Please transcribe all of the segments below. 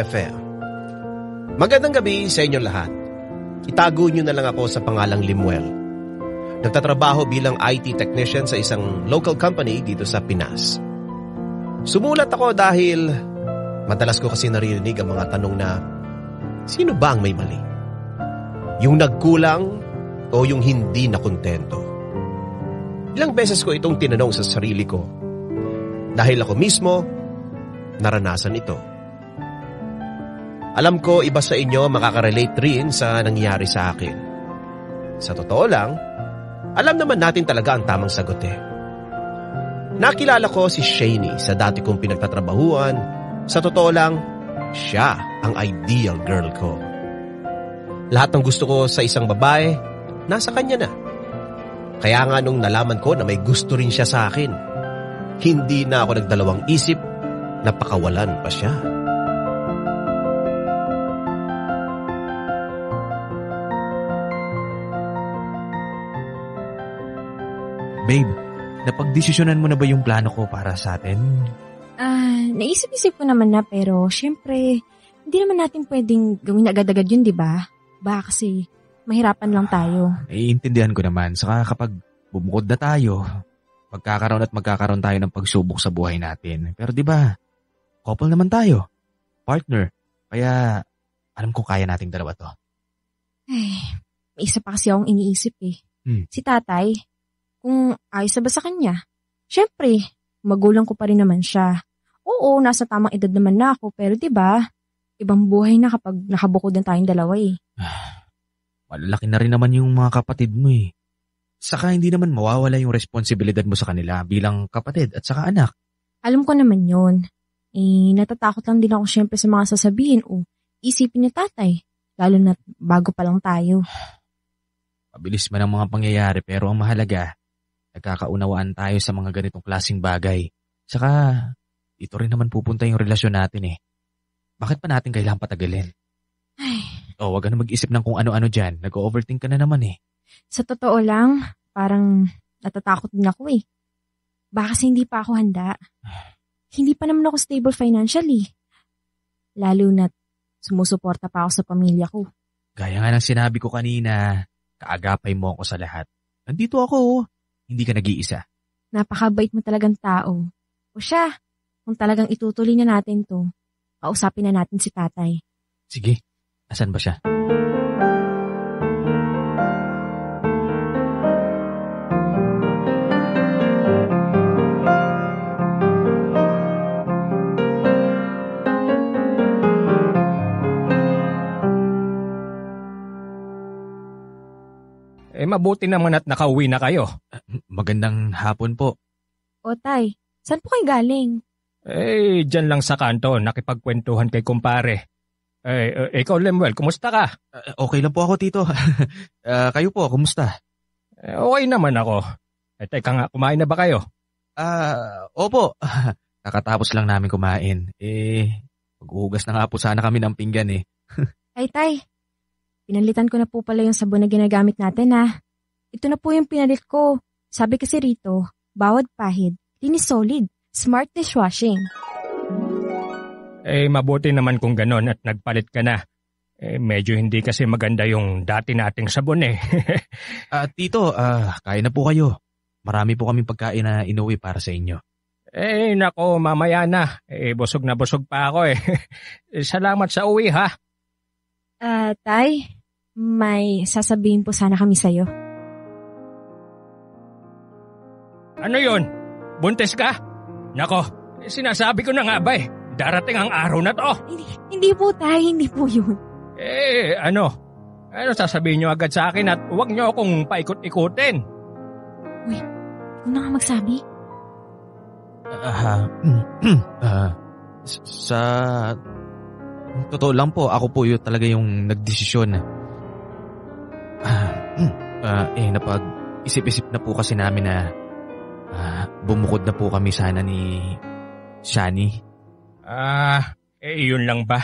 FM. Magandang gabi sa inyo lahat. Itago nyo na lang ako sa pangalang Limuel. Nagtatrabaho bilang IT technician sa isang local company dito sa Pinas. Sumulat ako dahil madalas ko kasi naririnig ang mga tanong na sino ba ang may mali? Yung nagkulang o yung hindi nakontento? Ilang beses ko itong tinanong sa sarili ko dahil ako mismo naranasan ito. Alam ko iba sa inyo makaka-relate rin sa nangyari sa akin. Sa totoo lang, alam naman natin talaga ang tamang sagot eh. Nakilala ko si Shani sa dati kong pinagtatrabahuan. Sa totoo lang, siya ang ideal girl ko. Lahat ng gusto ko sa isang babae, nasa kanya na. Kaya nga nung nalaman ko na may gusto rin siya sa akin, hindi na ako nagdalawang isip na pakawalan pa siya. Babe, napagdesisyonan mo na ba yung plano ko para sa atin? Naisip-isip ko naman na pero syempre, hindi naman natin pwedeng gawin agad-agad yun, di ba? Baka kasi mahirapan lang tayo. Naiintindihan ko naman. Saka kapag bumukod na tayo, magkakaroon tayo ng pagsubok sa buhay natin. Pero di ba, couple naman tayo. Partner. Kaya alam ko kaya nating dalawa to. Ay, may isa pa kasi akong iniisip eh. Si tatay. Kung ayos na ba sa kanya? Syempre, magulang ko pa rin naman siya. Oo, nasa tamang edad naman na ako, pero 'di ba? Ibang buhay na kapag nakabukod na tayong dalawa eh. Malalaki na rin naman yung mga kapatid mo eh. Saka hindi naman mawawala yung responsibilidad mo sa kanila bilang kapatid at saka anak. Alam ko naman 'yon. Natatakot lang din ako syempre sa mga sasabihin o isipin ni tatay, lalo na bago pa lang tayo. Mabilis man ang mga pangyayari pero ang mahalaga, nagkakaunawaan tayo sa mga ganitong klaseng bagay. Saka, dito rin naman pupunta yung relasyon natin eh. Bakit pa natin kailangan patagalin? Ay. Wag ka na mag-isip ng kung ano-ano dyan. Nag-overthink ka na naman eh. Sa totoo lang, parang natatakot din ako eh. Baka kasi hindi pa ako handa. Hindi pa naman ako stable financially. Lalo na sumusuporta pa ako sa pamilya ko. Gaya nga ng sinabi ko kanina, kaagapay mo ako sa lahat. Nandito ako. Hindi ka nag-iisa. Napakabait mo talagang tao. O siya, kung talagang itutuloy na natin to, kausapin na natin si tatay. Sige, asan ba siya? Mabuti naman at nakauwi na kayo. Magandang hapon po. O tay, saan po kayo galing? Dyan lang sa kanto, nakipagkwentuhan kay kumpare. Ikaw Lemuel, kumusta ka? Okay lang po ako, tito. Kayo po, kumusta? Okay naman ako. Teka nga, kumain na ba kayo? Opo. Kakatapos lang namin kumain. Maghuhugas na nga po sana kami ng pinggan eh. Ay tay, pinalitan ko na po pala yung sabon na ginagamit natin ha. Ito na po yung pinalit ko. Sabi kasi rito, bawat pahid, linis solid, smart dishwashing. Mabuti naman kung ganon at nagpalit ka na. Medyo hindi kasi maganda yung dati nating sabon eh. Tito, kaya na po kayo. Marami po kaming pagkain na inuwi para sa inyo. Nako, mamaya na. Busog na busog pa ako eh. Salamat sa uwi ha. Tay, may sasabihin po sana kami sa'yo. Ano yun? Buntis ka? Nako, sinasabi ko na nga ba eh. Darating ang araw na to. Hindi po tay, hindi po yun. Ano? Ano sasabihin nyo agad sa akin at huwag nyo akong paikot-ikutin? Uy, ikaw na nga magsabi. Sa totoo lang po, ako po yun talaga yung nagdesisyon. Napag-isip-isip na po kasi namin na bumukod na po kami sana ni Shani. Yun lang ba?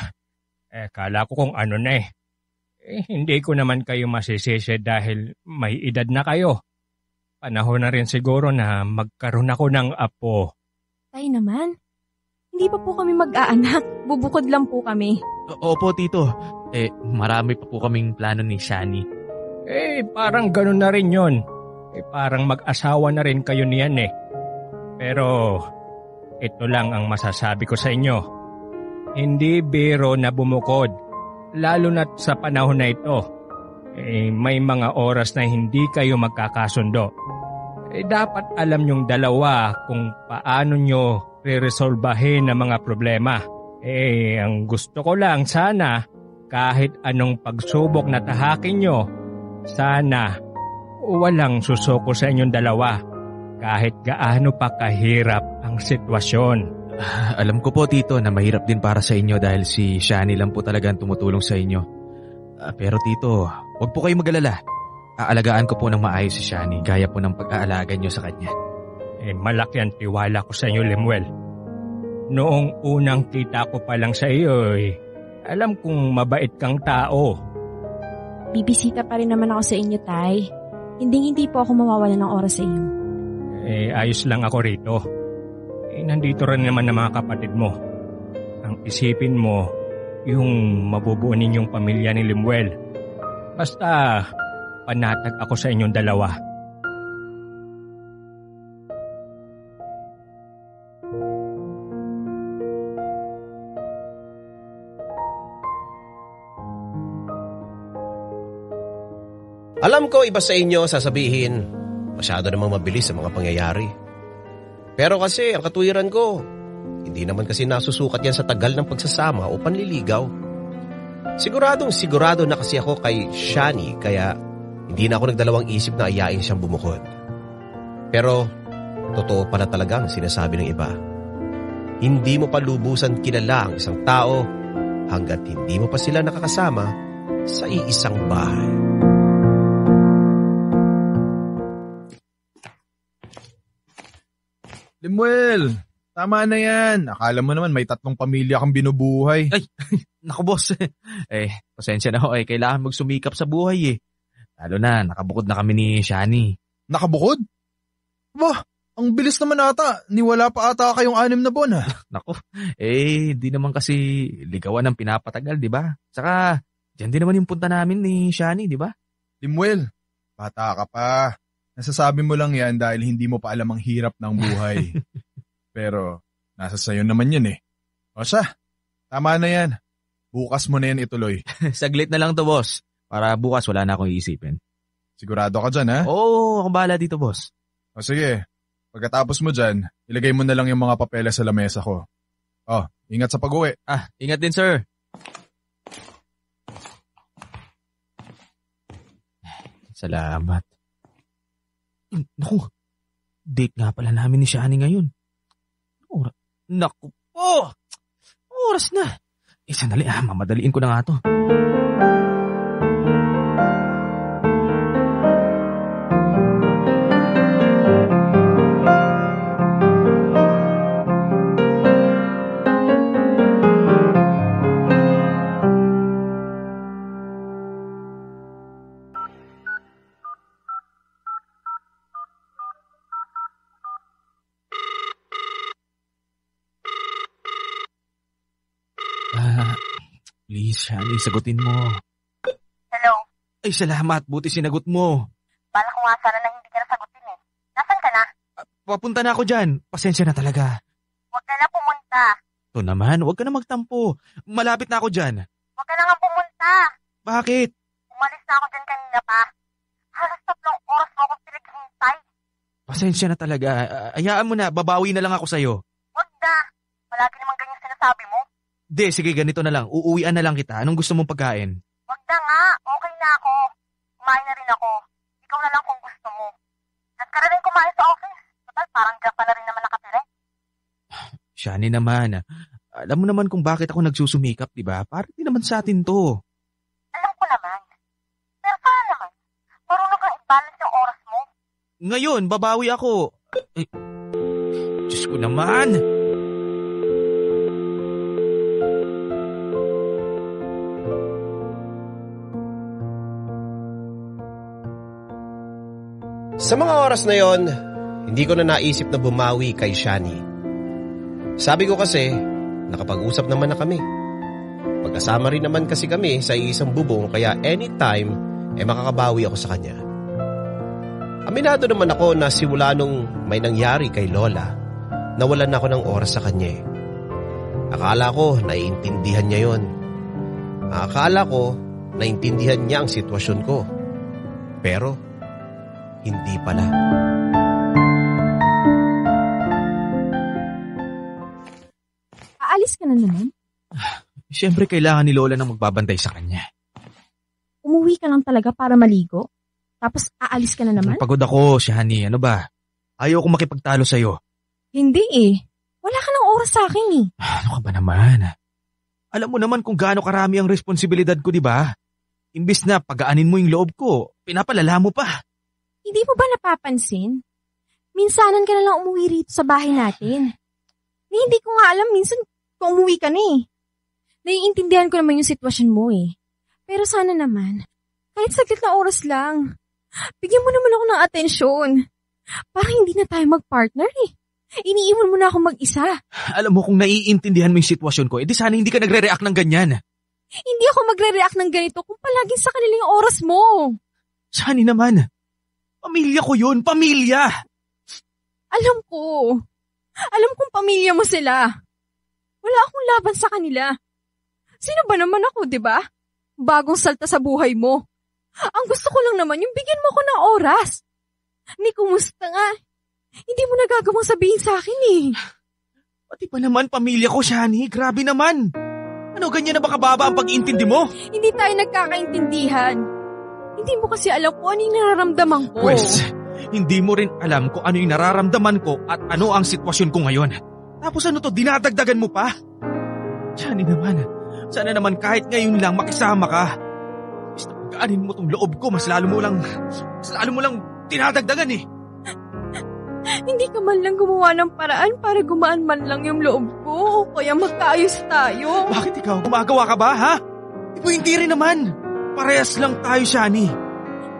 Kala ko kung ano na eh. Hindi ko naman kayo masisisi dahil may edad na kayo. Panahon na rin siguro na magkaroon ako ng apo. Tay naman, Hindi pa po kami mag-aanak. Bubukod lang po kami. Opo, Tito. Marami pa po kaming plano ni Shani. Parang ganun na rin yun. Parang mag-asawa na rin kayo niyan eh. Pero, ito lang ang masasabi ko sa inyo. Hindi biro na bumukod. Lalo na sa panahon na ito. May mga oras na hindi kayo magkakasundo. Dapat alam nyong dalawa kung paano nyo re-resolbahin ang mga problema. Ang gusto ko lang sana, kahit anong pagsubok na tahakin nyo, sana walang susuko sa inyong dalawa kahit gaano pa kahirap ang sitwasyon. Alam ko po, Tito, na mahirap din para sa inyo dahil si Shani lang po talagang tumutulong sa inyo. Pero Tito, huwag po kayong mag-alala. Aalagaan ko po ng maayos si Shani gaya po ng pag-aalaga nyo sa kanya. Malaki ang tiwala ko sa inyo, Lemuel. Noong unang kita ko pa lang sa iyo, alam kong mabait kang tao. Bibisita pa rin naman ako sa inyo, Tay. Hindi po ako mawawala ng oras sa inyo. Ayos lang ako rito. Nandito rin naman ang mga kapatid mo. Ang isipin mo, yung mabubuo ninyong pamilya ni Lemuel. Basta, panatag ako sa inyong dalawa. Alam ko iba sa inyo sasabihin, masyado namang mabilis ang mga pangyayari. Pero kasi ang katuwiran ko, hindi naman kasi nasusukat yan sa tagal ng pagsasama o panliligaw. Sigurado na kasi ako kay Shani kaya hindi na ako nagdalawang isip na ayain siyang bumukod. Pero totoo pala talaga ang sinasabi ng iba. Hindi mo pa lubusan kilala ang isang tao hanggat hindi mo pa sila nakakasama sa iisang bahay. Lemuel, tama na yan. Akala mo naman may 3 pamilya kang binubuhay. Ay, naku boss. Pasensya na ho. Kailangan magsumikap sa buhay eh. Lalo na, nakabukod na kami ni Shani. Nakabukod? Bah, ang bilis naman ata. Niwala pa ata kayong 6 na buwan ha. Naku, di naman kasi ligawan ng pinapatagal, di ba? Saka, dyan din naman yung punta namin ni Shani, di ba? Lemuel, bata ka pa. Nasasabi mo lang yan dahil hindi mo pa alam ang hirap ng buhay. Pero, nasa sayo naman yan eh. O siya, tama na yan. Bukas mo na yan ituloy. Saglit na lang to, boss. Para bukas wala na akong iisipin. Sigurado ka dyan, ha? Oo, ako bahala dito, boss. O sige, pagkatapos mo dyan, ilagay mo na lang yung mga papeles sa lamesa ko. Ingat sa pag-uwi. Ingat din, sir. Salamat. Naku, date nga pala namin ni Shani ngayon. Naku po! Oras na. Sandali, mamadaliin ko na nga to. Please, Shani, sagutin mo. Hello? Ay, salamat. Buti sinagot mo. Bala ko nga sana na hindi ka nasagutin eh. Nasaan ka na? Papunta na ako dyan. Pasensya na talaga. Huwag ka na pumunta. Ito naman, huwag ka na magtampo. Malapit na ako dyan. Huwag ka na nga pumunta. Bakit? Umalis na ako dyan kanina pa. Halos 3 oras mo akong pinaghintay. Pasensya na talaga. Hayaan mo na, babawi na lang ako sa'yo. Huwag na. Malagi naman ganyan sinasabi mo. Sige, ganito na lang. Uuwian na lang kita. Anong gusto mong pagkain? Huwag na nga. Okay na ako. Kumain na rin ako. Ikaw na lang kung gusto mo. At ka rin kumain sa office. Total, parang dyan pa na rin naman nakatira. Shani naman. Alam mo naman kung bakit ako nagsusumikap, di ba? Para din naman sa atin to. Alam ko naman. Pero sana naman. Marunong kang i-balance yung oras mo. Ngayon, babawi ako. Diyos ko naman. Sa mga oras na yon, hindi ko na naisip na bumawi kay Shani. Sabi ko kasi, nakapag-usap naman na kami. Magkasama rin naman kasi kami sa isang bubong kaya anytime makakabawi ako sa kanya. Aminado naman ako na simula nung may nangyari kay Lola, nawalan ako ng oras sa kanya. Akala ko naiintindihan niya yon. Akala ko naiintindihan niya ang sitwasyon ko. Pero hindi pala. Aalis ka na naman? Siyempre kailangan ni Lola nang magbabantay sa kanya. Umuwi ka lang talaga para maligo? Tapos aalis ka na naman? Pagod ako, Shani. Ano ba? Ayaw ko makipagtalo sa'yo. Hindi eh. Wala ka ng oras sa akin eh. Ano ka ba naman? Alam mo naman kung gaano karami ang responsibilidad ko, di ba? Imbis na pagaanin mo yung loob ko, pinapalala mo pa. Hindi mo ba napapansin? Minsanan ka na lang umuwi rito sa bahay natin. Hindi ko nga alam minsan kung umuwi ka na eh. Naiintindihan ko naman yung sitwasyon mo eh. Pero sana naman, kahit saglit na oras lang, bigyan mo naman ako ng atensyon. Parang hindi na tayo mag-partner eh. Iniiwan mo na ako mag-isa. Alam mo kung naiintindihan mo yung sitwasyon ko, edi sana hindi ka nagre-react ng ganyan. Hindi ako magre-react ng ganito kung palaging sa kanila yung oras mo. Shani naman, pamilya ko yun, pamilya. Alam ko. Alam kong pamilya mo sila. Wala akong laban sa kanila. Sino ba naman ako, di ba? Bagong salta sa buhay mo. Ang gusto ko lang naman yung bigyan mo ako ng oras. Ni, kumusta nga? Hindi mo nagagawang sabihin sa akin eh. Pati pa naman pamilya ko, Shani. Grabe naman. Ano, ganyan na ba kababa ang pag-intindi mo? Hindi tayo nagkakaintindihan. Hindi mo kasi alam kung ano yung nararamdaman ko. Pwes, hindi mo rin alam kung ano yung nararamdaman ko at ano ang sitwasyon ko ngayon. Tapos ano to, dinadagdagan mo pa? Shani naman, sana naman kahit ngayon lang makisama ka. Basta pagkaanin mo tong loob ko, mas lalo mo lang dinadagdagan eh. Hindi ka man lang gumawa ng paraan para gumaan man lang yung loob ko o kaya magkaayos tayo. Bakit ikaw? Gumagawa ka ba, ha? Hindi rin naman. Parehas lang tayo, Shani.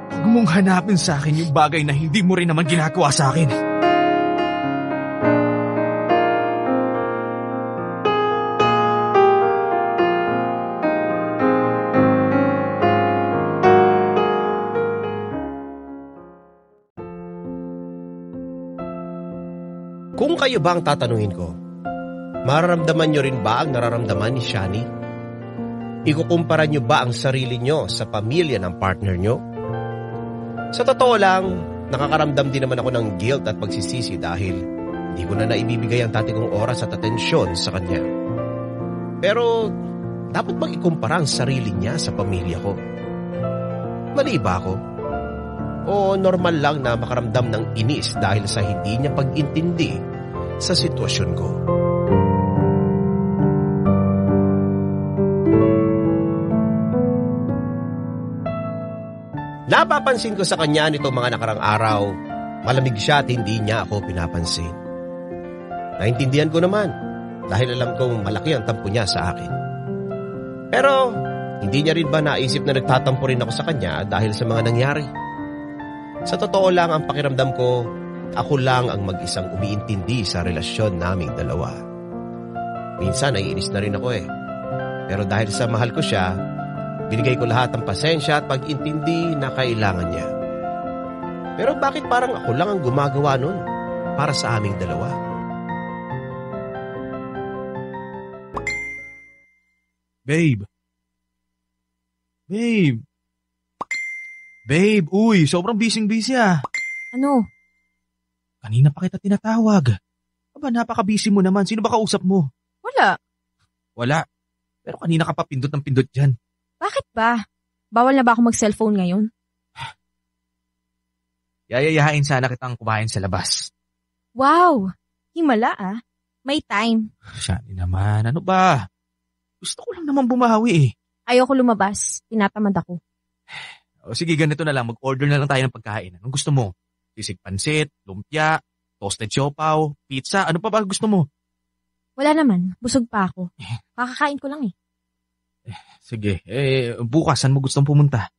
Huwag mong hanapin sa akin yung bagay na hindi mo rin naman ginagawa sa akin. Kung kayo ba ang tatanungin ko, mararamdaman nyo rin ba ang nararamdaman ni Shani? Ikukumpara nyo ba ang sarili nyo sa pamilya ng partner nyo? Sa totoo lang, nakakaramdam din naman ako ng guilt at pagsisisi dahil hindi ko na naibibigay ang dati kong oras at atensyon sa kanya. Pero dapat bang ikumpara ang sarili niya sa pamilya ko? Mali ba ako? O normal lang na makaramdam ng inis dahil sa hindi niya pag-intindi sa sitwasyon ko? Napapansin ko sa kanya nitong mga nakarang araw, malamig siya at hindi niya ako pinapansin. Naintindihan ko naman dahil alam kong malaki ang tampo niya sa akin. Pero hindi niya rin ba naisip na nagtatampo rin ako sa kanya dahil sa mga nangyari? Sa totoo lang ang pakiramdam ko, ako lang ang mag-isang umiintindi sa relasyon naming dalawa. Minsan naiinis na rin ako eh. Pero dahil sa mahal ko siya, binigay ko lahat ng pasensya at pag-intindi na kailangan niya. Pero bakit parang ako lang ang gumagawa nun para sa aming dalawa? Babe. Babe, uy, sobrang busy ah. Ano? Kanina pa kita tinatawag. Aba, napaka-busy mo naman. Sino ba kausap mo? Wala. Pero kanina ka pa pindot ng pindot dyan. Bakit ba? Bawal na ba ako mag-cellphone ngayon? Yayayain sana kitang kumain sa labas. Wow! Himala ah. May time. Shani naman, ano ba? Gusto ko lang naman bumawi eh. Ayoko lumabas. Tinatamad ako. O sige, ganito na lang. Mag-order na lang tayo ng pagkain. Anong gusto mo? Sisig pansit, lumpia, toasted siopaw, pizza. Ano pa ba gusto mo? Wala naman. Busog pa ako. Kakakain ko lang eh. Sige. Bukas, saan mo gustong pumunta?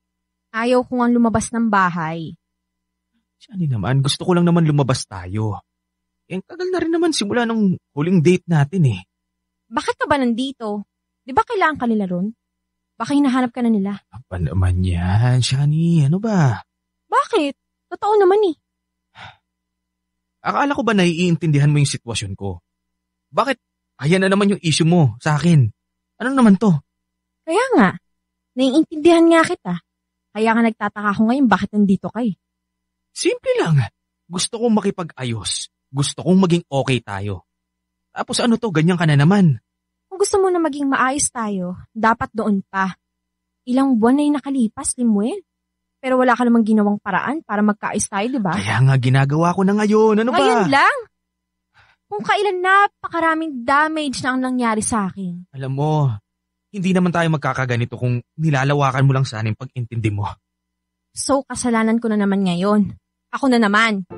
Ayaw ko nga lumabas ng bahay. Shani naman, gusto ko lang naman lumabas tayo. Ang tagal na rin naman simula nung huling date natin eh. Bakit ka ba nandito? Di ba kailangan ka nila ron? Baka hinahanap ka na nila. Apa naman yan, Shani? Ano ba? Bakit? Totoo naman eh. Akala ko ba naiintindihan mo yung sitwasyon ko? Bakit? Ayan na naman yung issue mo sa akin. Ano naman to? Kaya nga, naiintindihan nga kita. Kaya nga nagtataka ako ngayon bakit nandito ka eh. Simple lang. Gusto kong makipag-ayos. Gusto kong maging okay tayo. Tapos ano to, ganyan ka na naman. Kung gusto mo na maging maayos tayo, dapat doon pa. Ilang buwan na yung nakalipas, Limuel. Pero wala ka namang ginawang paraan para magkaayos tayo, di ba? Kaya nga ginagawa ko na ngayon. Ano ba? Ngayon lang? Kung kailan napakaraming damage na ang nangyari sa akin. Alam mo, hindi naman tayo magkakaganito kung nilalawakan mo lang sana yung pag-intindi mo. So, kasalanan ko na naman ngayon. Ako na naman.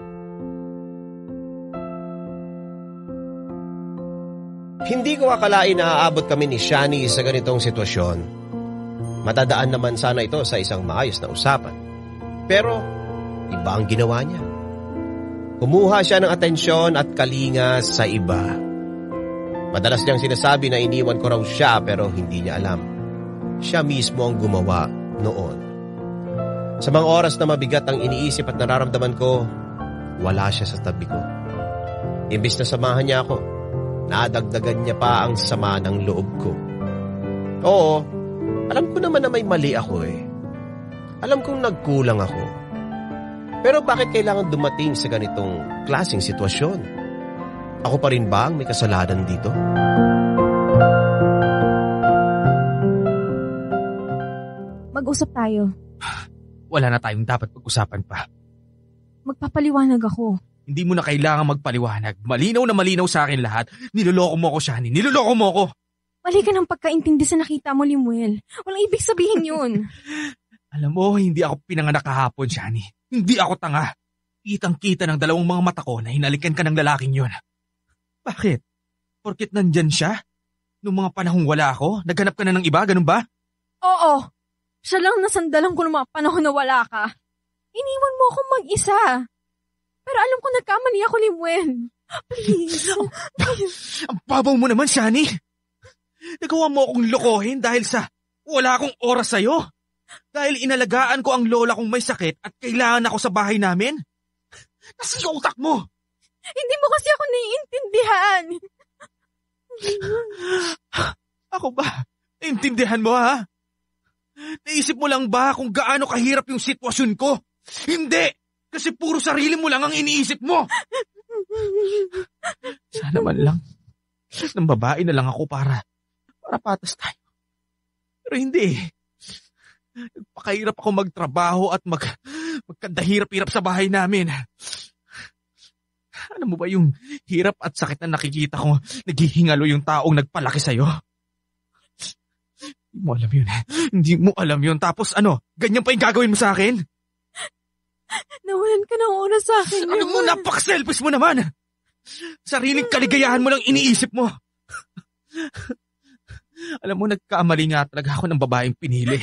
Hindi ko akalain na aabot kami ni Shani sa ganitong sitwasyon. Matadaan naman sana ito sa isang maayos na usapan. Pero, iba ang ginawa niya. Kumuha siya ng atensyon at kalinga sa iba. Madalas niyang sinasabi na iniwan ko raw siya pero hindi niya alam. Siya mismo ang gumawa noon. Sa mga oras na mabigat ang iniisip at nararamdaman ko, wala siya sa tabi ko. Imbis na samahan niya ako, nadagdagan niya pa ang sama ng loob ko. Oo, alam ko naman na may mali ako eh. Alam kong nagkulang ako. Pero bakit kailangan dumating sa ganitong klaseng sitwasyon? Ako pa rin ba ang may kasalanan dito? Mag-usap tayo. Wala na tayong dapat pag-usapan pa. Magpapaliwanag ako. Hindi mo na kailangan magpaliwanag. Malinaw na malinaw sa akin lahat. Niloloko mo ko, Shani. Niloloko mo ko. Mali ka ng pagkaintindi sa nakita mo, Limuel. Walang ibig sabihin yun. Alam mo, hindi ako pinanganak kahapon, Shani. Hindi ako tanga. Kitang-kita ng dalawang mga mata ko na hinalikan ka ng lalaking yon. Bakit? Porkit nandyan siya? Noong mga panahong wala ako, naghanap ka na ng iba, ganun ba? Oo. Siya lang nasandalan ko ng mga panahon na wala ka. Iniwan mo akong mag-isa. Pero alam ko nagkamali ako, Limuel. Please. Ang babaw mo naman, Shani. Nagawa mo akong lokohin dahil sa wala akong oras sa'yo. Dahil inalagaan ko ang lola kong may sakit at kailangan ako sa bahay namin. Nasira utak mo. Hindi mo kasi ako naiintindihan. Ako ba? Naiintindihan mo, ha? Naisip mo lang ba kung gaano kahirap yung sitwasyon ko? Hindi! Kasi puro sarili mo lang ang iniisip mo. Sana man lang ng babae na lang ako para patas tayo. Pero hindi. Nagpakahirap ako magtrabaho at magkandahirap-hirap sa bahay namin. Alam mo ba yung hirap at sakit na nakikita ko naghihingalo yung taong nagpalaki sa'yo? Hindi mo alam yun. Hindi mo alam yun. Tapos ano, ganyan pa yung gagawin mo sa akin? Nawalan ka ng oras sa akin. Ano mo, napaka-selfish mo naman. Sariling kaligayahan mo lang iniisip mo. Alam mo, nagkamali nga talaga ako ng babaeng pinili.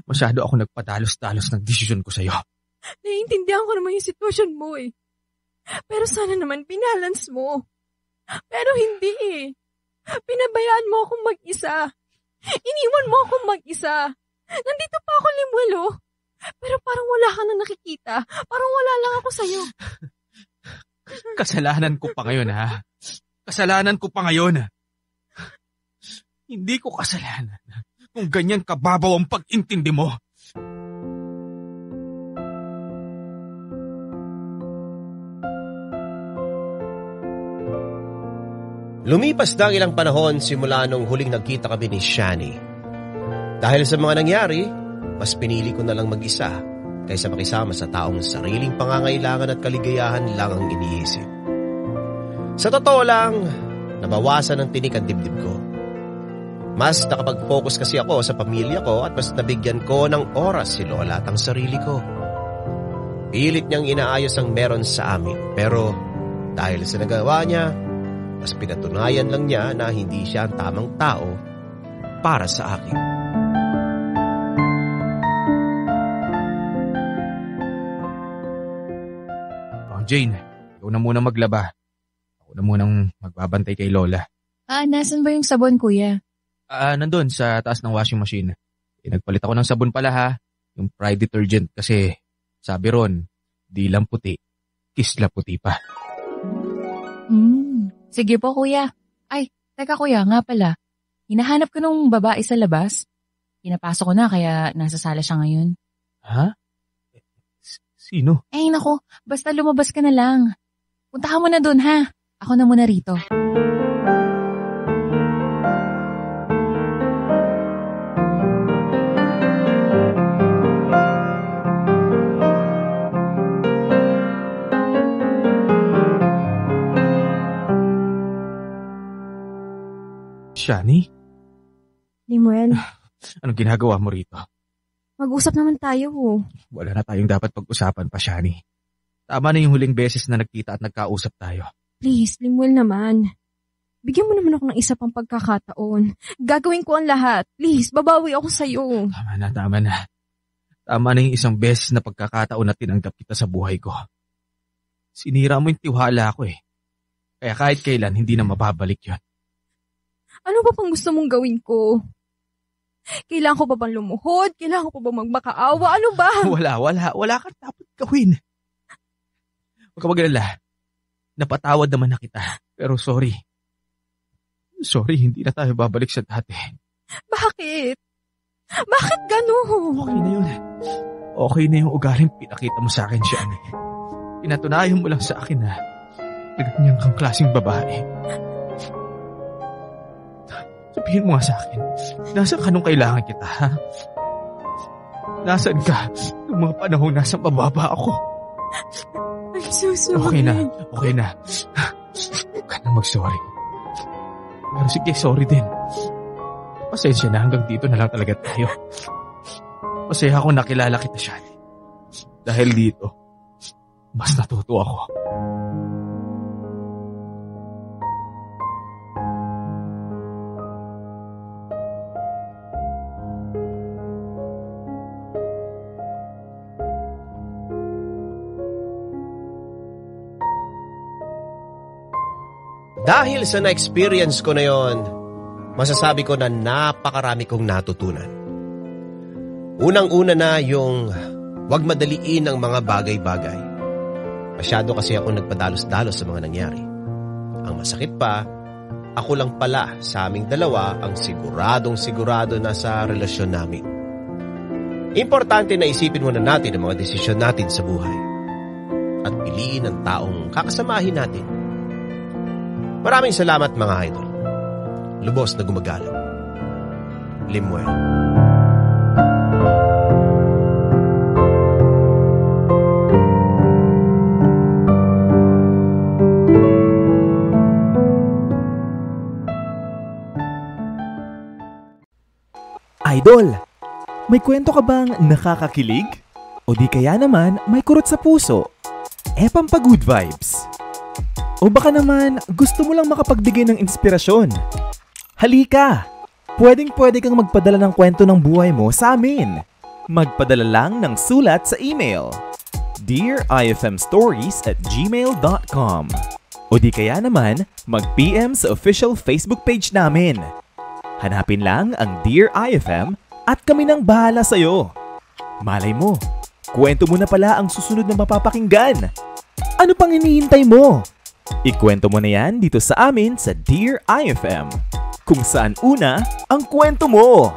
Masyado ako nagpadalos-dalos ng desisyon ko sa'yo. Naiintindihan ko naman yung sitwasyon mo eh. Pero sana naman binalance mo. Pero hindi eh. Pinabayaan mo akong mag-isa. Iniwan mo akong mag-isa. Nandito pa ako, Limuel, oh. Pero parang wala ka na nakikita. Parang wala lang ako sa'yo. Kasalanan ko pa ngayon, ha? Kasalanan ko pa ngayon. Hindi ko kasalanan kung ganyan kababaw ang pag-intindi mo. Lumipas na ang ilang panahon simula nung huling nagkita kami ni Shani. Dahil sa mga nangyari, mas pinili ko na lang mag-isa kaysa makisama sa taong sariling pangangailangan at kaligayahan lang ang iniisip. Sa totoo lang, nabawasan ng tinik ang dibdib ko. Mas nakapag-focus kasi ako sa pamilya ko at mas nabigyan ko ng oras si Lola at ang sarili ko. Pilit niyang inaayos ang meron sa amin, pero dahil sa nagawa niya, mas pinatunayan lang niya na hindi siya ang tamang tao para sa akin. Jane, ikaw na muna maglaba. Ako na munang magbabantay kay Lola. Nasan ba yung sabon, kuya? Nandun sa taas ng washing machine. Nagpalit ako ng sabon pala ha. Yung Pride detergent kasi sabi ron, di lang puti, kisla puti pa. Sige po, kuya. Ay, teka kuya, nga pala. Hinahanap ko nung babae sa labas. Pinapasok ko na kaya nasa sala siya ngayon. Ha? Sino? Nako, basta lumabas ka na lang. Puntahan mo na dun ha. Ako na muna rito. Shani? Limuel, Anong ginagawa mo rito? mag-usap naman tayo. Wala na tayong dapat pag-usapan pa, Shani. Tama na yung huling beses na nagkita at nagkausap tayo. Please, Limuel naman. Bigyan mo naman ako ng isa pang pagkakataon. Gagawin ko ang lahat. Please, babawi ako sa'yo. Tama na. Tama na yung isang beses na pagkakataon na tinanggap kita sa buhay ko. Sinira mo yung tiwala ko eh. Kaya kahit kailan, hindi na mababalik yun. Ano ba pang gusto mong gawin ko? Kailangan ko pa bang lumuhod? Kailangan ko pa bang magmakaawa? Ano ba? Wala kang dapat gawin. Huwag ka mag-alala. Napatawad naman na kita. Pero sorry. Sorry, hindi na tayo babalik sa dati. Bakit? Bakit gano'n? Okay na yun. Okay na yung ugaling pinakita mo sa akin, Shani. Pinatunayan mo lang sa akin na ganyan kang klaseng babae. Sabihin mo nga sa akin, nasaan ka nung kailangan kita, ha? Nasaan ka nung mga panahon nasa mababa ako? I'm so sorry. Okay na. Huwag ka na mag-sorry. Pero sige, sorry din. Pasensya na, hanggang dito na lang talaga tayo. Masaya ako nakilala kita, Shani. Dahil dito, mas natuto ako. Dahil sa na-experience ko na yon, masasabi ko na napakarami kong natutunan. Unang-una na yung wag madaliin ang mga bagay-bagay. Masyado kasi ako nagpadalos-dalos sa mga nangyari. Ang masakit pa, ako lang pala sa aming dalawa ang siguradong-sigurado na sa relasyon namin. Importante na isipin muna natin ang mga desisyon natin sa buhay at piliin ang taong kakasamahin natin. Maraming salamat mga idol. Lubos na gumagalang. Limuel. Idol, may kwento ka bang nakakakilig? O di kaya naman may kurot sa puso? Pampagood vibes. O baka naman gusto mo lang makapagbigay ng inspirasyon? Halika! Pwedeng-pwede kang magpadala ng kwento ng buhay mo sa amin. Magpadala lang ng sulat sa email dearifmstories@gmail.com o di kaya naman mag-PM sa official Facebook page namin. Hanapin lang ang Dear IFM at kami nang bahala sa'yo. Malay mo, kwento mo na pala ang susunod na mapapakinggan. Ano pang hinihintay mo? Ikwento mo na yan dito sa amin sa Dear IFM, kung saan una ang kwento mo.